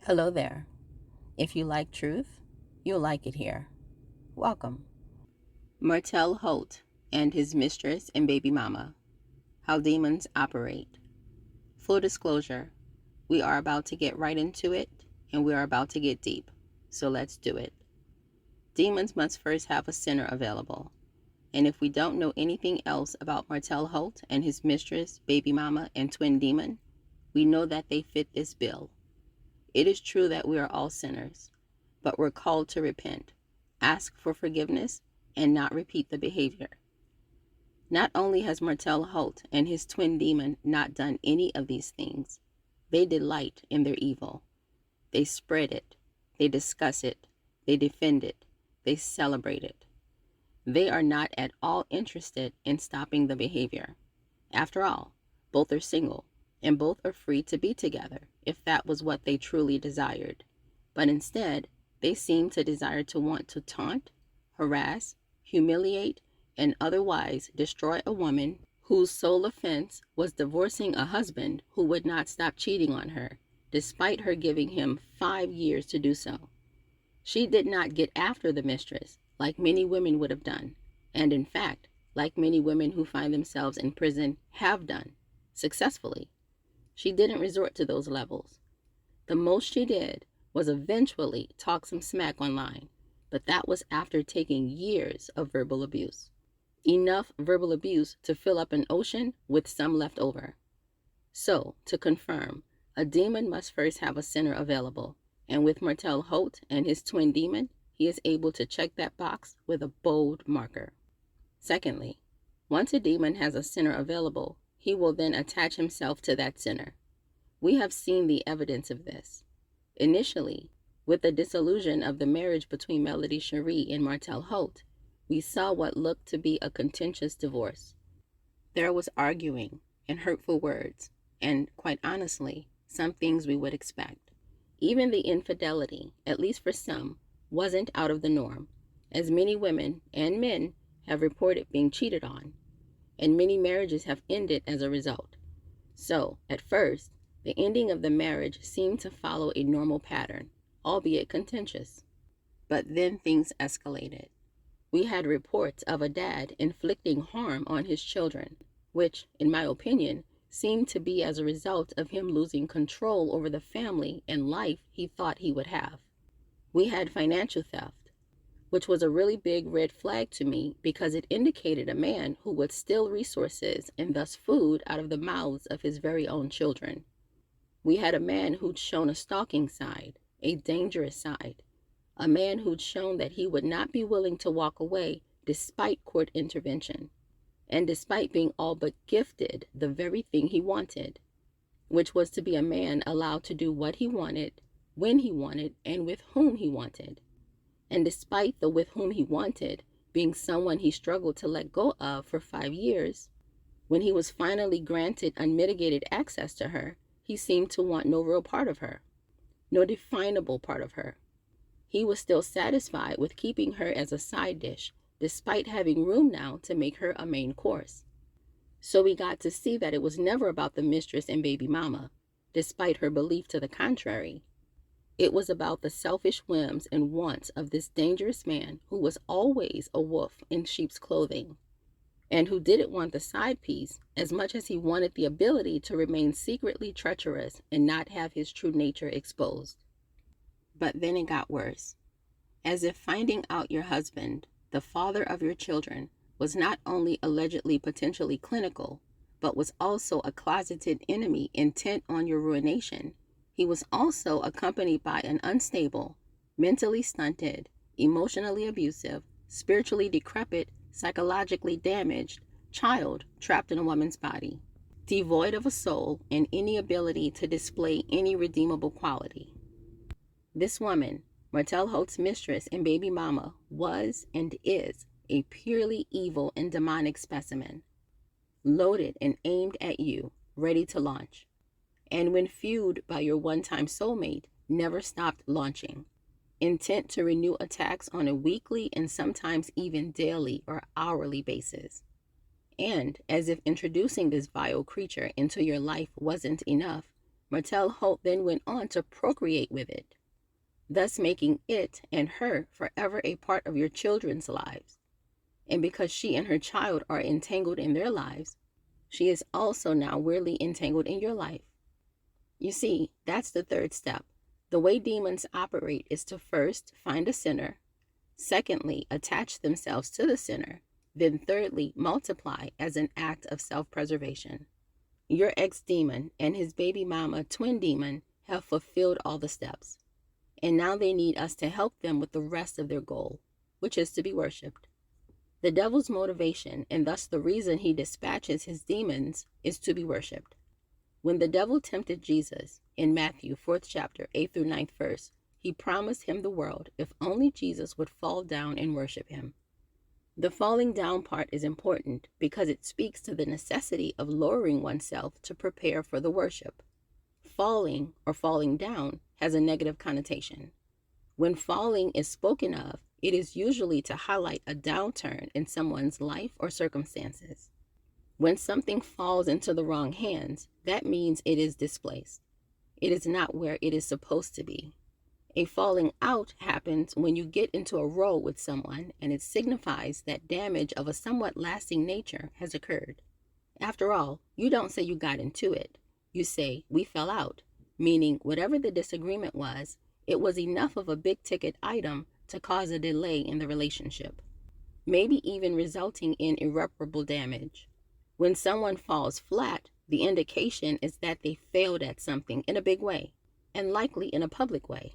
Hello there. If you like truth, you'll like it here. Welcome. Martel Holt and his mistress and baby mama. How demons operate. Full disclosure, we are about to get right into it and we are about to get deep. So let's do it. Demons must first have a sinner available. And if we don't know anything else about Martel Holt and his mistress, baby mama, and twin demon, we know that they fit this bill. It is true that we are all sinners, but we're called to repent, ask for forgiveness, and not repeat the behavior. Not only has Martel Holt and his twin demon not done any of these things, they delight in their evil. They spread it, they discuss it, they defend it, they celebrate it. They are not at all interested in stopping the behavior. After all, both are single, and both are free to be together if that was what they truly desired. But instead, they seem to desire to want to taunt, harass, humiliate, and otherwise destroy a woman whose sole offense was divorcing a husband who would not stop cheating on her, despite her giving him 5 years to do so. She did not get after the mistress like many women would have done, and in fact, like many women who find themselves in prison have done, successfully. She didn't resort to those levels. The most she did was eventually talk some smack online, but that was after taking years of verbal abuse. Enough verbal abuse to fill up an ocean with some left over. So, to confirm, a demon must first have a sinner available, and with Martel Holt and his twin demon, he is able to check that box with a bold marker. Secondly, once a demon has a sinner available, he will then attach himself to that sinner. We have seen the evidence of this. Initially, with the dissolution of the marriage between Melody Cherie and Martel Holt, we saw what looked to be a contentious divorce. There was arguing and hurtful words, and quite honestly, some things we would expect. Even the infidelity, at least for some, wasn't out of the norm, as many women and men have reported being cheated on, and many marriages have ended as a result. So, at first, the ending of the marriage seemed to follow a normal pattern, albeit contentious. But then things escalated. We had reports of a dad inflicting harm on his children, which, in my opinion, seemed to be as a result of him losing control over the family and life he thought he would have. We had financial theft, which was a really big red flag to me because it indicated a man who would steal resources and thus food out of the mouths of his very own children. We had a man who'd shown a stalking side, a dangerous side, a man who'd shown that he would not be willing to walk away despite court intervention, and despite being all but gifted the very thing he wanted, which was to be a man allowed to do what he wanted, when he wanted, and with whom he wanted. And despite the with whom he wanted being someone he struggled to let go of for 5 years, when he was finally granted unmitigated access to her, he seemed to want no real part of her, no definable part of her. He was still satisfied with keeping her as a side dish, despite having room now to make her a main course. So we got to see that it was never about the mistress and baby mama, despite her belief to the contrary. It was about the selfish whims and wants of this dangerous man who was always a wolf in sheep's clothing, and who didn't want the side piece as much as he wanted the ability to remain secretly treacherous and not have his true nature exposed. But then it got worse. As if finding out your husband, the father of your children, was not only allegedly potentially clinical, but was also a closeted enemy intent on your ruination. He was also accompanied by an unstable, mentally stunted, emotionally abusive, spiritually decrepit, psychologically damaged child trapped in a woman's body, devoid of a soul and any ability to display any redeemable quality. This woman, Martel Holt's mistress and baby mama, was and is a purely evil and demonic specimen, loaded and aimed at you, ready to launch. And when fueled by your one-time soulmate, never stopped launching, intent to renew attacks on a weekly and sometimes even daily or hourly basis. And as if introducing this vile creature into your life wasn't enough, Martell Holt then went on to procreate with it, thus making it and her forever a part of your children's lives. And because she and her child are entangled in their lives, she is also now weirdly entangled in your life. You see, that's the third step. The way demons operate is to first find a sinner, secondly, attach themselves to the sinner, then thirdly, multiply as an act of self-preservation. Your ex-demon and his baby mama twin demon have fulfilled all the steps, and now they need us to help them with the rest of their goal, which is to be worshipped. The devil's motivation, and thus the reason he dispatches his demons, is to be worshipped. When the devil tempted Jesus in Matthew 4th chapter 8th through 9th verse, he promised him the world if only Jesus would fall down and worship him. The falling down part is important because it speaks to the necessity of lowering oneself to prepare for the worship. Falling or falling down has a negative connotation. When falling is spoken of, it is usually to highlight a downturn in someone's life or circumstances. When something falls into the wrong hands, that means it is displaced. It is not where it is supposed to be. A falling out happens when you get into a row with someone, and it signifies that damage of a somewhat lasting nature has occurred. After all, you don't say you got into it. You say, we fell out, meaning whatever the disagreement was, it was enough of a big-ticket item to cause a delay in the relationship, maybe even resulting in irreparable damage. When someone falls flat, the indication is that they failed at something in a big way, and likely in a public way.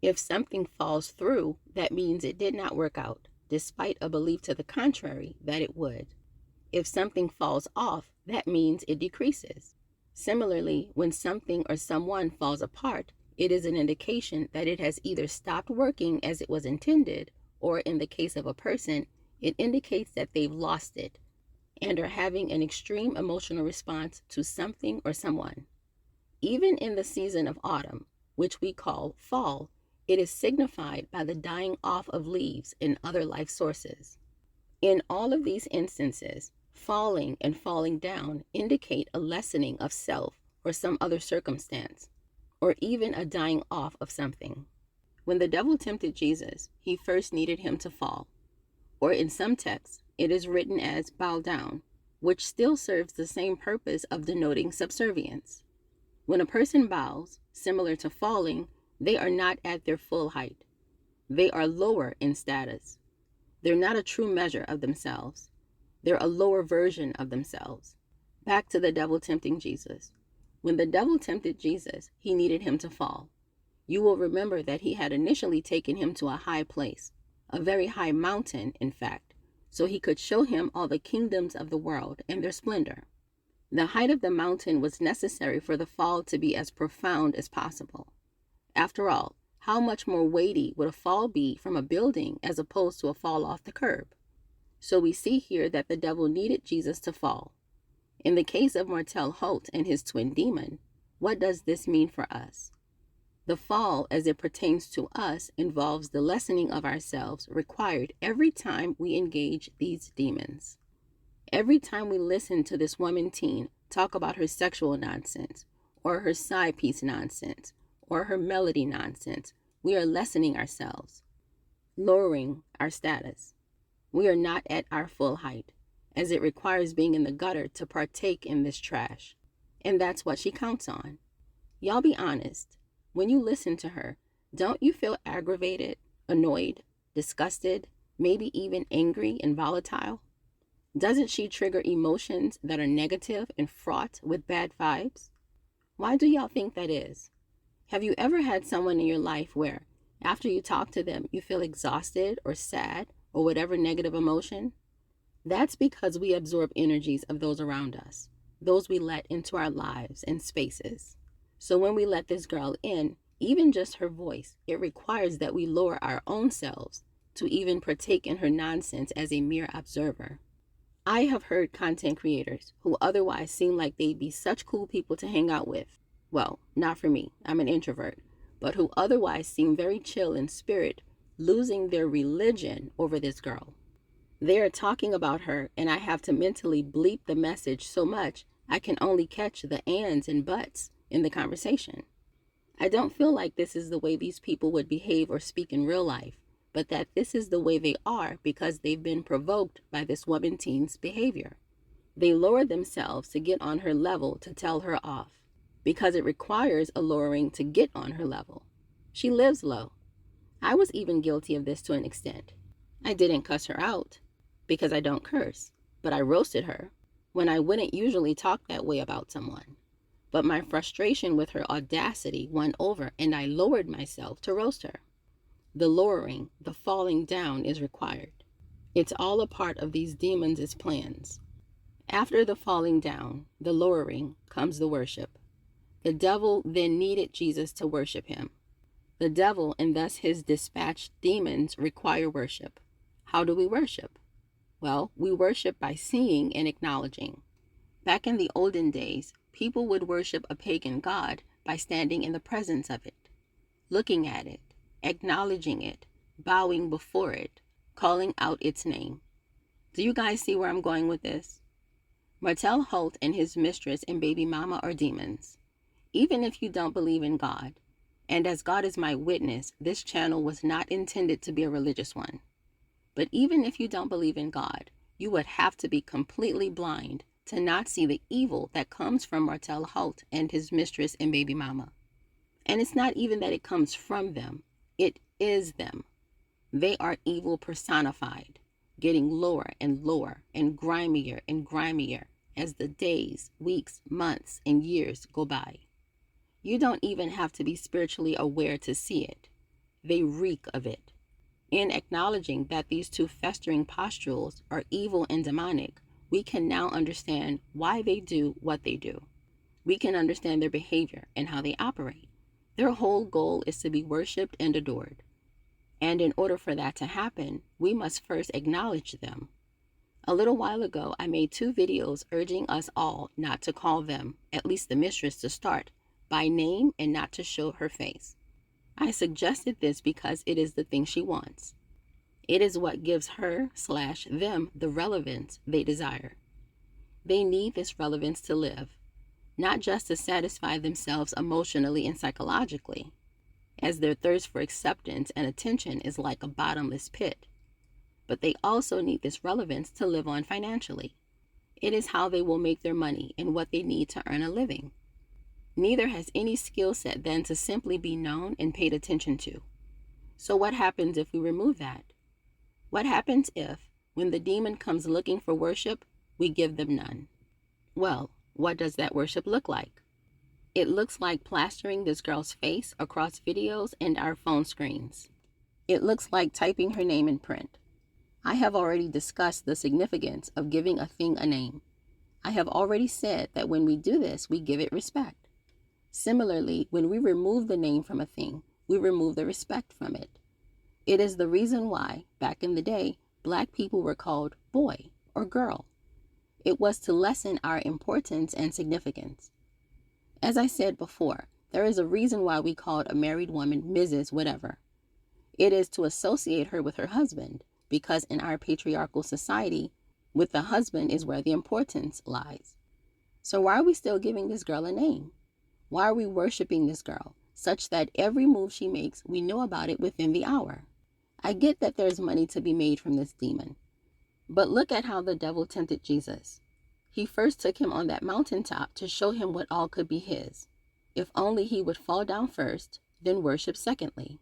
If something falls through, that means it did not work out, despite a belief to the contrary that it would. If something falls off, that means it decreases. Similarly, when something or someone falls apart, it is an indication that it has either stopped working as it was intended, or in the case of a person, it indicates that they've lost it and are having an extreme emotional response to something or someone. Even in the season of autumn, which we call fall, it is signified by the dying off of leaves and other life sources. In all of these instances, falling and falling down indicate a lessening of self or some other circumstance, or even a dying off of something. When the devil tempted Jesus, he first needed him to fall, or in some texts, it is written as bow down, which still serves the same purpose of denoting subservience. When a person bows, similar to falling, they are not at their full height. They are lower in status. They're not a true measure of themselves. They're a lower version of themselves. Back to the devil tempting Jesus. When the devil tempted Jesus, he needed him to fall. You will remember that he had initially taken him to a high place, a very high mountain, in fact, so he could show him all the kingdoms of the world and their splendor. The height of the mountain was necessary for the fall to be as profound as possible. After all, how much more weighty would a fall be from a building as opposed to a fall off the curb? So we see here that the devil needed Jesus to fall. In the case of Martell Holt and his twin demon, what does this mean for us? The fall, as it pertains to us, involves the lessening of ourselves required every time we engage these demons. Every time we listen to this woman teen talk about her sexual nonsense, or her side piece nonsense, or her melody nonsense, we are lessening ourselves, lowering our status. We are not at our full height, as it requires being in the gutter to partake in this trash. And that's what she counts on. Y'all be honest. When you listen to her, don't you feel aggravated, annoyed, disgusted, maybe even angry and volatile? Doesn't she trigger emotions that are negative and fraught with bad vibes? Why do y'all think that is? Have you ever had someone in your life where, after you talk to them, you feel exhausted or sad or whatever negative emotion? That's because we absorb energies of those around us, those we let into our lives and spaces. So when we let this girl in, even just her voice, it requires that we lower our own selves to even partake in her nonsense as a mere observer. I have heard content creators who otherwise seem like they'd be such cool people to hang out with. Well, not for me, I'm an introvert, but who otherwise seem very chill in spirit, losing their religion over this girl. They are talking about her, and I have to mentally bleep the message so much I can only catch the ands and buts in the conversation. I don't feel like this is the way these people would behave or speak in real life, but that this is the way they are because they've been provoked by this woman teen's behavior. They lower themselves to get on her level to tell her off, because it requires a lowering to get on her level. She lives low. I was even guilty of this to an extent. I didn't cuss her out, because I don't curse, but I roasted her when I wouldn't usually talk that way about someone. But my frustration with her audacity won over, and I lowered myself to roast her. The lowering, the falling down is required. It's all a part of these demons' plans. After the falling down, the lowering, comes the worship. The devil then needed Jesus to worship him. The devil, and thus his dispatched demons, require worship. How do we worship? Well, we worship by seeing and acknowledging. Back in the olden days, people would worship a pagan god by standing in the presence of it, looking at it, acknowledging it, bowing before it, calling out its name. Do you guys see where I'm going with this? Martel Holt and his mistress and baby mama are demons. Even if you don't believe in God, and as God is my witness, this channel was not intended to be a religious one. But even if you don't believe in God, you would have to be completely blind to not see the evil that comes from Martel Holt and his mistress and baby mama. And it's not even that it comes from them. It is them. They are evil personified, getting lower and lower and grimier as the days, weeks, months, and years go by. You don't even have to be spiritually aware to see it. They reek of it. In acknowledging that these two festering pustules are evil and demonic, we can now understand why they do what they do. We can understand their behavior and how they operate. Their whole goal is to be worshipped and adored. And in order for that to happen, we must first acknowledge them. A little while ago, I made 2 videos urging us all not to call them, at least the mistress to start, by name and not to show her face. I suggested this because it is the thing she wants. It is what gives her/them the relevance they desire. They need this relevance to live, not just to satisfy themselves emotionally and psychologically, as their thirst for acceptance and attention is like a bottomless pit, but they also need this relevance to live on financially. It is how they will make their money and what they need to earn a living. Neither has any skill set than to simply be known and paid attention to. So what happens if we remove that? What happens if, when the demon comes looking for worship, we give them none? Well, what does that worship look like? It looks like plastering this girl's face across videos and our phone screens. It looks like typing her name in print. I have already discussed the significance of giving a thing a name. I have already said that when we do this, we give it respect. Similarly, when we remove the name from a thing, we remove the respect from it. It is the reason why, back in the day, Black people were called boy or girl. It was to lessen our importance and significance. As I said before, there is a reason why we called a married woman Mrs. whatever. It is to associate her with her husband, because in our patriarchal society, with the husband is where the importance lies. So why are we still giving this girl a name? Why are we worshiping this girl, such that every move she makes, we know about it within the hour? I get that there's money to be made from this demon. But look at how the devil tempted Jesus. He first took him on that mountaintop to show him what all could be his. If only he would fall down first, then worship secondly.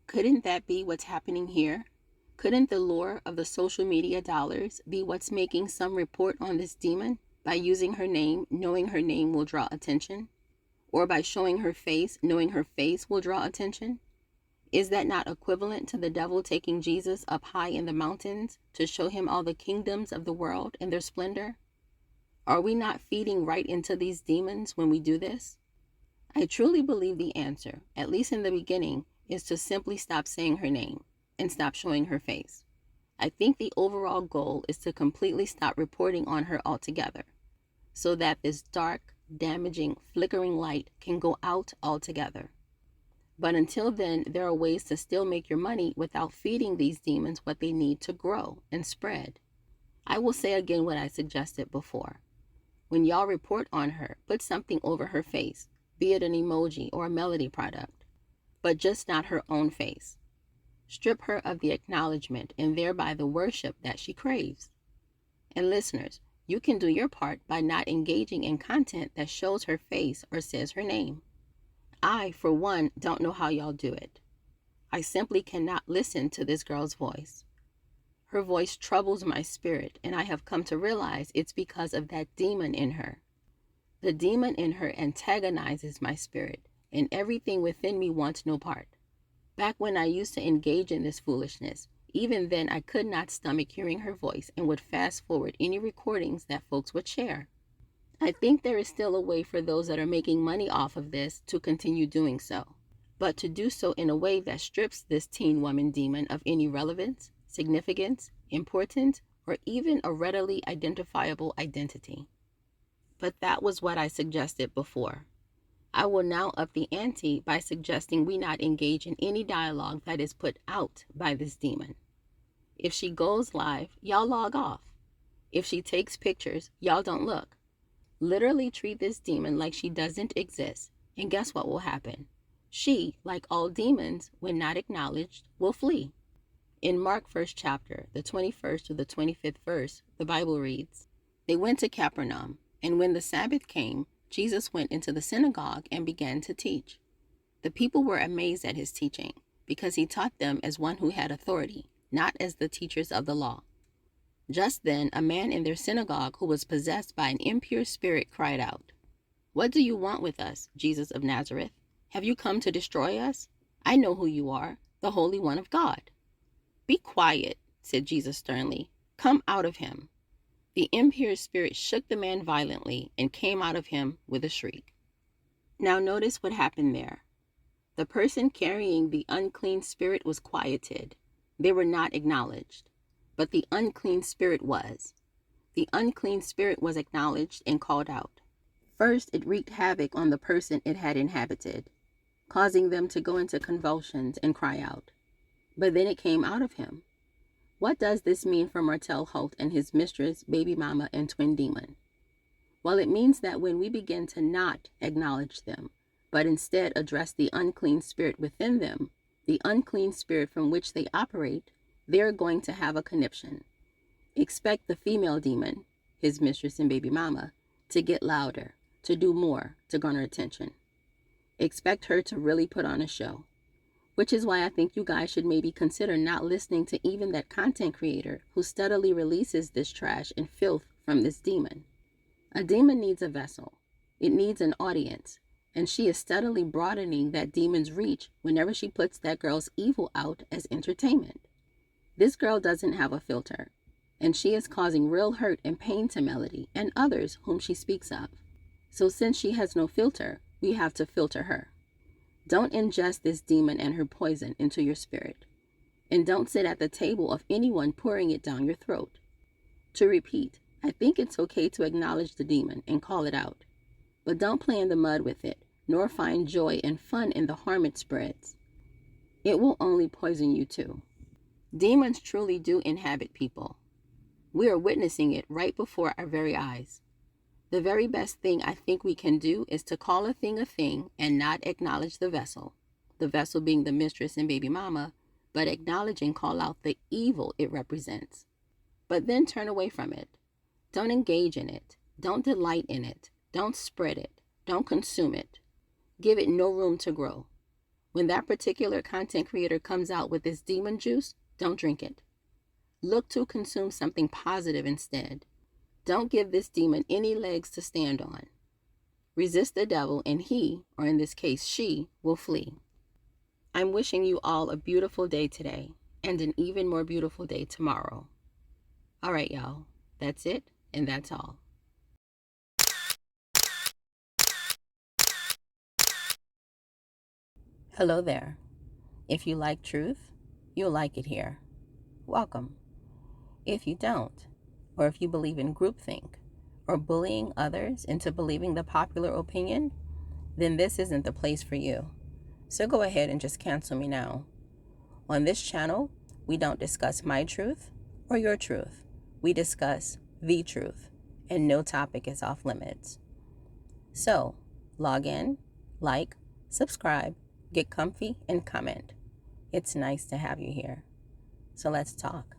Couldn't that be what's happening here? Couldn't the lure of the social media dollars be what's making some report on this demon by using her name, knowing her name will draw attention? Or by showing her face, knowing her face will draw attention? Is that not equivalent to the devil taking Jesus up high in the mountains to show him all the kingdoms of the world and their splendor? Are we not feeding right into these demons when we do this? I truly believe the answer, at least in the beginning, is to simply stop saying her name and stop showing her face. I think the overall goal is to completely stop reporting on her altogether, so that this dark, damaging, flickering light can go out altogether. But until then, there are ways to still make your money without feeding these demons what they need to grow and spread. I will say again what I suggested before. When y'all report on her, put something over her face, be it an emoji or a melody product, but just not her own face. Strip her of the acknowledgement and thereby the worship that she craves. And listeners, you can do your part by not engaging in content that shows her face or says her name. I, for one, don't know how y'all do it. I simply cannot listen to this girl's voice. Her voice troubles my spirit, and I have come to realize it's because of that demon in her. The demon in her antagonizes my spirit, and everything within me wants no part. Back when I used to engage in this foolishness, even then I could not stomach hearing her voice and would fast forward any recordings that folks would share. I think there is still a way for those that are making money off of this to continue doing so, but to do so in a way that strips this teen woman demon of any relevance, significance, importance, or even a readily identifiable identity. But that was what I suggested before. I will now up the ante by suggesting we not engage in any dialogue that is put out by this demon. If she goes live, y'all log off. If she takes pictures, y'all don't look. Literally treat this demon like she doesn't exist, and guess what will happen? She, like all demons, when not acknowledged, will flee. In Mark 1st chapter, the 21st to the 25th verse, the Bible reads, "They went to Capernaum, and when the Sabbath came, Jesus went into the synagogue and began to teach. The people were amazed at his teaching, because he taught them as one who had authority, not as the teachers of the law. Just then, a man in their synagogue who was possessed by an impure spirit cried out, 'What do you want with us, Jesus of Nazareth? Have you come to destroy us? I know who you are, the Holy One of God.' 'Be quiet,' said Jesus sternly. 'Come out of him.' The impure spirit shook the man violently and came out of him with a shriek." Now notice what happened there. The person carrying the unclean spirit was quieted. They were not acknowledged, but the unclean spirit was. The unclean spirit was acknowledged and called out. First, it wreaked havoc on the person it had inhabited, causing them to go into convulsions and cry out. But then it came out of him. What does this mean for Martel Holt and his mistress, baby mama, and twin demon? Well, it means that when we begin to not acknowledge them, but instead address the unclean spirit within them, the unclean spirit from which they operate, they're going to have a conniption. Expect the female demon, his mistress and baby mama, to get louder, to do more, to garner attention. Expect her to really put on a show. Which is why I think you guys should maybe consider not listening to even that content creator who steadily releases this trash and filth from this demon. A demon needs a vessel. It needs an audience. And she is steadily broadening that demon's reach whenever she puts that girl's evil out as entertainment. This girl doesn't have a filter, and she is causing real hurt and pain to Melody and others whom she speaks of. So since she has no filter, we have to filter her. Don't ingest this demon and her poison into your spirit. And don't sit at the table of anyone pouring it down your throat. To repeat, I think it's okay to acknowledge the demon and call it out. But don't play in the mud with it, nor find joy and fun in the harm it spreads. It will only poison you too. Demons truly do inhabit people. We are witnessing it right before our very eyes. The very best thing I think we can do is to call a thing and not acknowledge the vessel being the mistress and baby mama, but acknowledge and call out the evil it represents. But then turn away from it. Don't engage in it. Don't delight in it. Don't spread it. Don't consume it. Give it no room to grow. When that particular content creator comes out with this demon juice, don't drink it. Look to consume something positive instead. Don't give this demon any legs to stand on. Resist the devil and he, or in this case she, will flee. I'm wishing you all a beautiful day today and an even more beautiful day tomorrow. All right, y'all. That's it, and that's all. Hello there. If you like truth, you'll like it here. Welcome. If you don't, or if you believe in groupthink or bullying others into believing the popular opinion, then this isn't the place for you. So go ahead and just cancel me now. On this channel, we don't discuss my truth or your truth. We discuss the truth, and no topic is off limits. So log in, Like, subscribe, get comfy, and comment. It's nice to have you here. So let's talk.